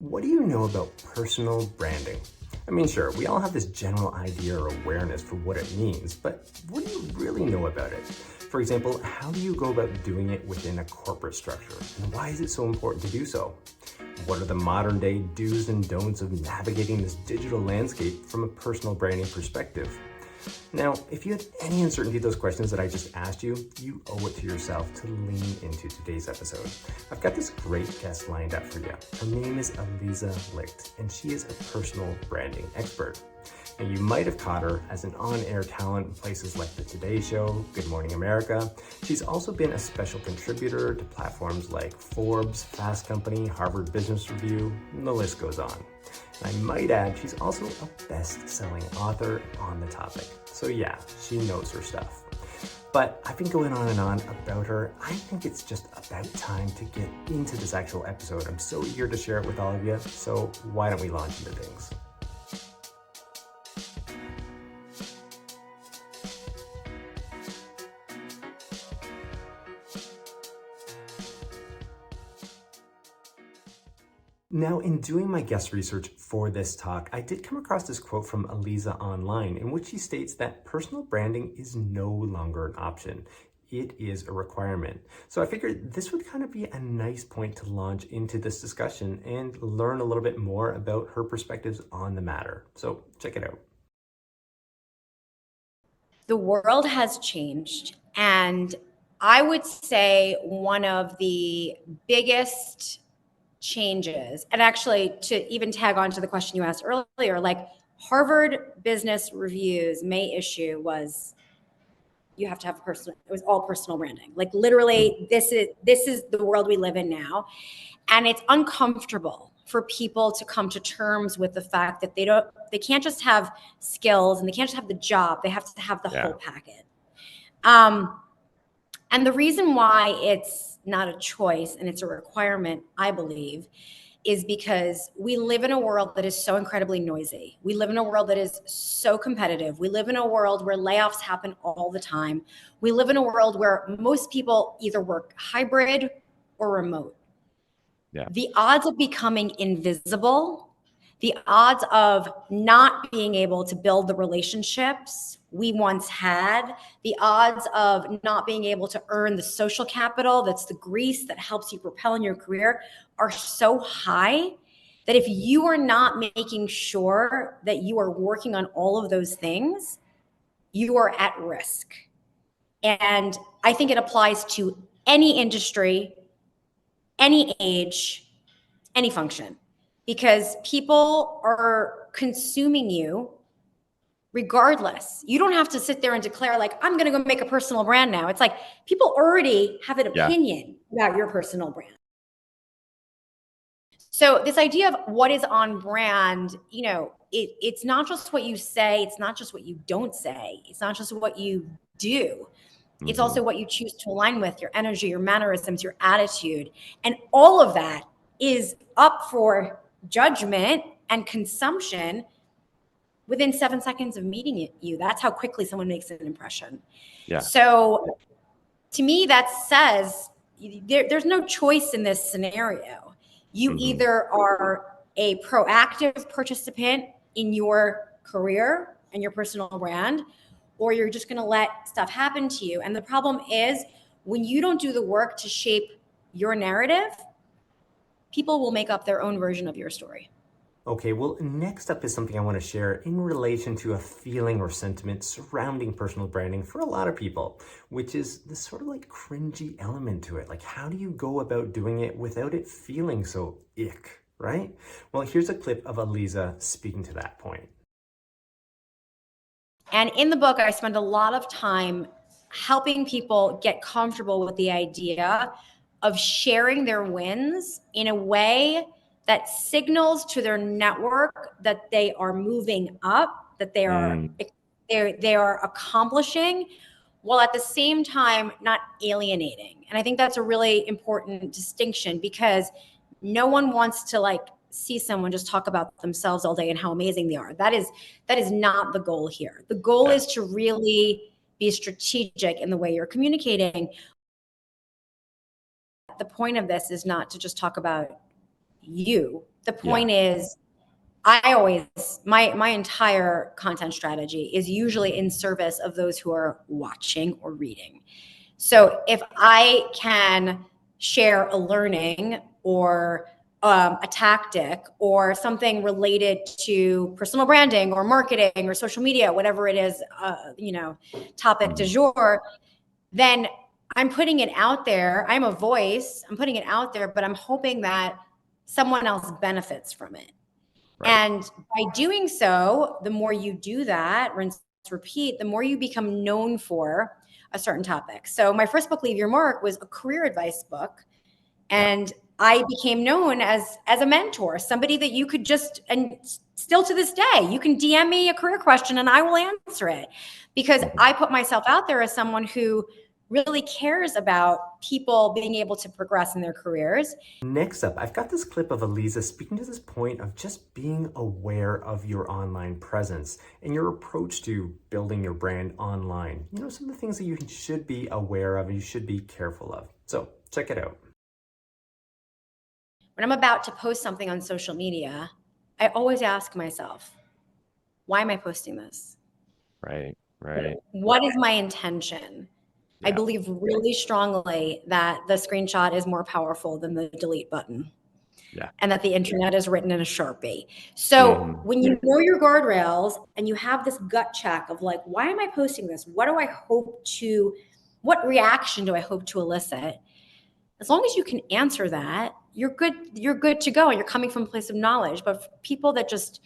What do you know about personal branding? I mean, sure, we all have this general idea or awareness for what it means, but what do you really know about it? For example, how do you go about doing it within a corporate structure? And why is it so important to do so? What are the modern day do's and don'ts of navigating this digital landscape from a personal branding perspective? Now, if you had any uncertainty of those questions that I just asked you, you owe it to yourself to lean into today's episode. I've got this great guest lined up for you. Her name is Aliza Licht, and she is a personal branding expert. Now, you might have caught her as an on-air talent in places like The Today Show, Good Morning America. She's also been a special contributor to platforms like Forbes, Fast Company, Harvard Business Review, and the list goes on. And I might add, she's also a best-selling author on the topic. So yeah, she knows her stuff. But I've been going on and on about her. I think it's just about time to get into this actual episode. I'm so eager to share it with all of you. So why don't we launch into things? Now, in doing my guest research for this talk, I did come across this quote from Aliza online, in which she states that personal branding is no longer an option. It is a requirement. So I figured this would kind of be a nice point to launch into this discussion and learn a little bit more about her perspectives on the matter. So check it out. The world has changed, and I would say one of the biggest changes, and actually to even tag on to the question you asked earlier, like Harvard Business Review's May issue was, you have to have personal, it was all personal branding. Like literally, this is the world we live in now. And it's uncomfortable for people to come to terms with the fact that they can't just have skills and they can't just have the job, they have to have the whole package. And the reason why it's not a choice and it's a requirement, I believe, is because we live in a world that is so incredibly noisy. We live in a world that is so competitive. We live in a world where layoffs happen all the time. We live in a world where most people either work hybrid or remote. The odds of becoming invisible, the odds of not being able to build the relationships we once had, the odds of not being able to earn the social capital that's the grease that helps you propel in your career are so high that if you are not making sure that you are working on all of those things, you are at risk. And I think it applies to any industry, any age, any function, because people are consuming you regardless. You don't have to sit there and declare like, I'm going to go make a personal brand now. It's like people already have an opinion about your personal brand. So this idea of what is on brand, it's not just what you say. It's not just what you don't say. It's not just what you do. It's also what you choose to align with, your energy, your mannerisms, your attitude. And all of that is up for judgment and consumption within 7 seconds of meeting you. That's how quickly someone makes an impression. So to me, that says there's no choice in this scenario. You either are a proactive participant in your career and your personal brand, or you're just going to let stuff happen to you. And the problem is when you don't do the work to shape your narrative, people will make up their own version of your story. Okay, well, next up is something I want to share in relation to a feeling or sentiment surrounding personal branding for a lot of people, which is this sort of like cringy element to it. Like, how do you go about doing it without it feeling so ick, right? Well, here's a clip of Aliza speaking to that point. And in the book, I spend a lot of time helping people get comfortable with the idea of sharing their wins in a way that signals to their network that they are moving up, that they are accomplishing, while at the same time not alienating. And I think that's a really important distinction, because no one wants to see someone just talk about themselves all day and how amazing they are. That is not the goal here. The goal is to really be strategic in the way you're communicating. The point of this is not to just talk about you The point is, my entire content strategy is usually in service of those who are watching or reading. So if I can share a learning or a tactic or something related to personal branding or marketing or social media, whatever it is, topic du jour, then I'm putting it out there. I'm a voice. I'm putting it out there, but I'm hoping that someone else benefits from it. Right. And by doing so, the more you do that, rinse, repeat, the more you become known for a certain topic. So my first book, Leave Your Mark, was a career advice book. And I became known as a mentor, somebody that you could just, and still to this day, you can DM me a career question and I will answer it, because I put myself out there as someone who really cares about people being able to progress in their careers. Next up, I've got this clip of Aliza speaking to this point of just being aware of your online presence and your approach to building your brand online. You know, some of the things that you should be aware of and you should be careful of. So check it out. When I'm about to post something on social media, I always ask myself, why am I posting this? Right. What is my intention? I believe really strongly that the screenshot is more powerful than the delete button. And that the internet is written in a Sharpie. So when you know your guardrails and you have this gut check of like, why am I posting this? What reaction do I hope to elicit? As long as you can answer that, you're good to go. And you're coming from a place of knowledge. But for people that just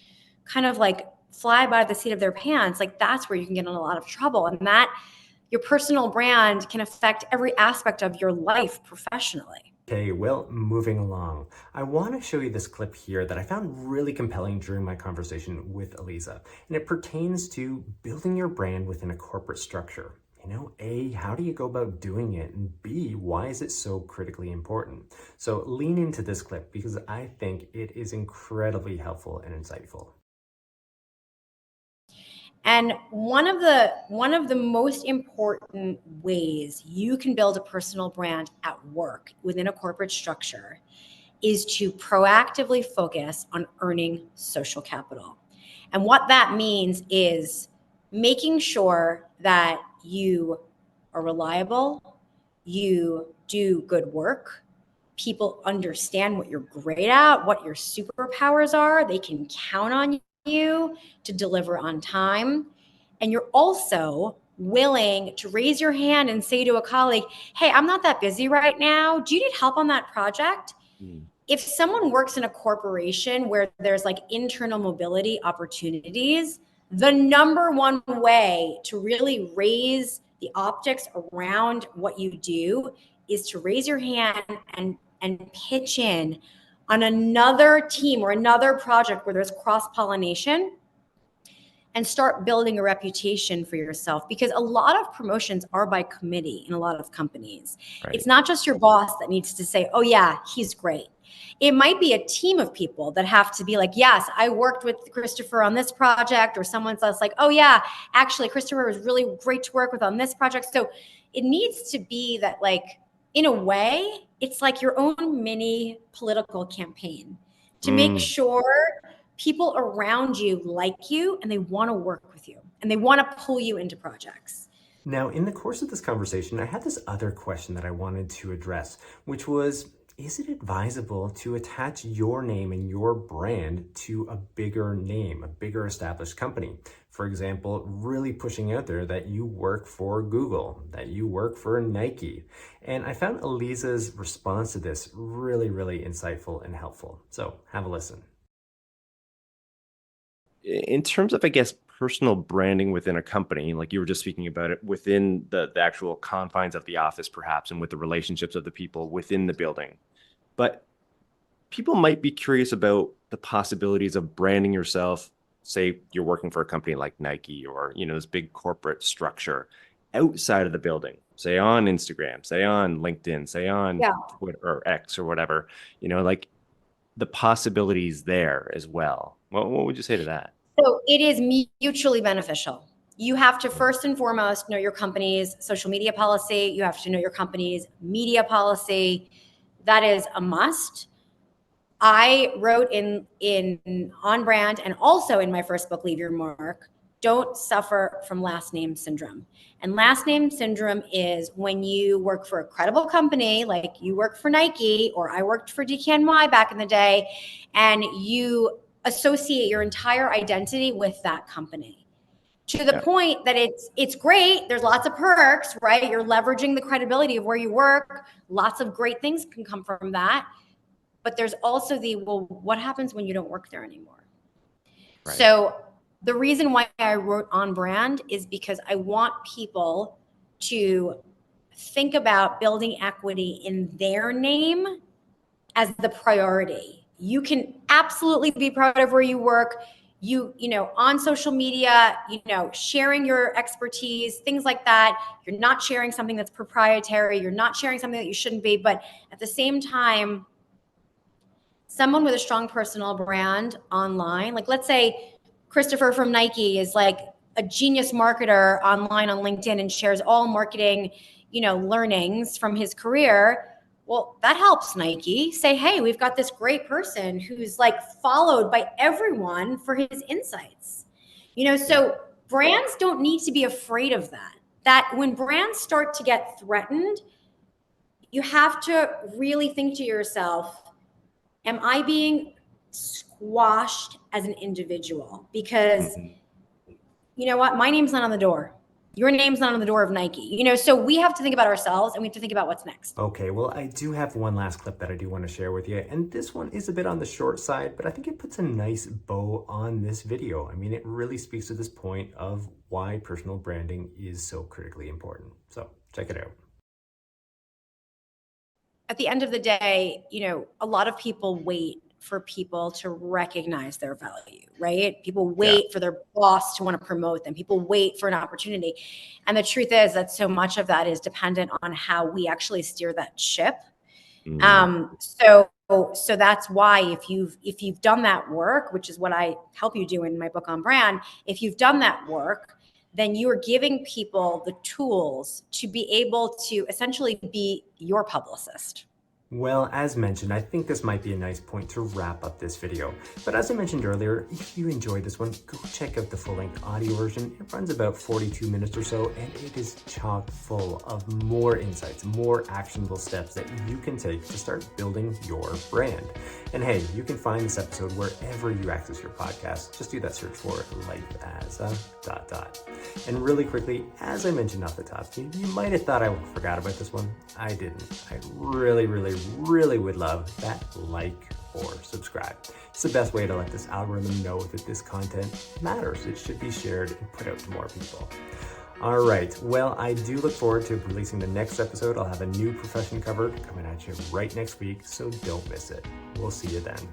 kind of like fly by the seat of their pants, like that's where you can get in a lot of trouble. And that your personal brand can affect every aspect of your life professionally. Okay, well, moving along. I want to show you this clip here that I found really compelling during my conversation with Aliza. And it pertains to building your brand within a corporate structure. You know, A, how do you go about doing it? And B, why is it so critically important? So lean into this clip because I think it is incredibly helpful and insightful. And one of the most important ways you can build a personal brand at work within a corporate structure is to proactively focus on earning social capital. And what that means is making sure that you are reliable, you do good work, people understand what you're great at, what your superpowers are, they can count on you to deliver on time. And you're also willing to raise your hand and say to a colleague, hey, I'm not that busy right now. Do you need help on that project? If someone works in a corporation where there's like internal mobility opportunities, the number one way to really raise the optics around what you do is to raise your hand and pitch in on another team or another project where there's cross-pollination, and start building a reputation for yourself, because a lot of promotions are by committee in a lot of companies. It's not just your boss that needs to say, oh yeah, he's great. It might be a team of people that have to be like, yes, I worked with Christopher on this project, or someone's else like, oh yeah, actually Christopher was really great to work with on this project. So it needs to be that, like, in a way, it's like your own mini political campaign to make sure people around you like you and they want to work with you and they want to pull you into projects. Now, in the course of this conversation, I had this other question that I wanted to address, which was, is it advisable to attach your name and your brand to a bigger name, a bigger established company? For example, really pushing out there that you work for Google, that you work for Nike. And I found Aliza's response to this really, really insightful and helpful. So have a listen. In terms of, I guess, personal branding within a company, like you were just speaking about it, within the actual confines of the office, perhaps, and with the relationships of the people within the building. But people might be curious about the possibilities of branding yourself. Say you're working for a company like Nike or, you know, this big corporate structure outside of the building, say on Instagram, say on LinkedIn, say on Twitter or X or whatever, you know, like the possibilities there as well. What would you say to that? So it is mutually beneficial. You have to first and foremost know your company's social media policy. You have to know your company's media policy. That is a must. I wrote in On Brand and also in my first book, Leave Your Mark, don't suffer from last name syndrome. And last name syndrome is when you work for a credible company, like you work for Nike or I worked for DKNY back in the day, and you associate your entire identity with that company to the point that it's great. There's lots of perks, right? You're leveraging the credibility of where you work. Lots of great things can come from that. But there's also well, what happens when you don't work there anymore? Right. So the reason why I wrote On Brand is because I want people to think about building equity in their name as the priority. You can absolutely be proud of where you work. You know, on social media, you know, sharing your expertise, things like that. You're not sharing something that's proprietary. You're not sharing something that you shouldn't be. But at the same time, someone with a strong personal brand online, like let's say Christopher from Nike is like a genius marketer online on LinkedIn and shares all marketing, you know, learnings from his career. Well, that helps Nike say, hey, we've got this great person who's like followed by everyone for his insights. You know, so brands don't need to be afraid of that. That when brands start to get threatened, you have to really think to yourself, am I being squashed as an individual? Because you know what? My name's not on the door. Your name's not on the door of Nike. You know, so we have to think about ourselves and we have to think about what's next. Okay, well, I do have one last clip that I do want to share with you. And this one is a bit on the short side, but I think it puts a nice bow on this video. I mean, it really speaks to this point of why personal branding is so critically important. So check it out. At the end of the day, you know, a lot of people wait for people to recognize their value, right? People wait for their boss to want to promote them. People wait for an opportunity. And the truth is that so much of that is dependent on how we actually steer that ship. So that's why if you've done that work, which is what I help you do in my book On Brand, if you've done that work, then you are giving people the tools to be able to essentially be your publicist. Well, as mentioned, I think this might be a nice point to wrap up this video. But as I mentioned earlier, if you enjoyed this one, go check out the full-length audio version. It runs about 42 minutes or so, and it is chock full of more insights, more actionable steps that you can take to start building your brand. And hey, you can find this episode wherever you access your podcast. Just do that search for Life as a ... And really quickly, as I mentioned off the top, you might have thought I forgot about this one. I didn't. I really would love that like or subscribe. It's the best way to let this algorithm know that this content matters. It should be shared and put out to more people. All right, well, I do look forward to releasing the next episode. I'll have a new profession covered coming at you right next week, so don't miss it. We'll see you then.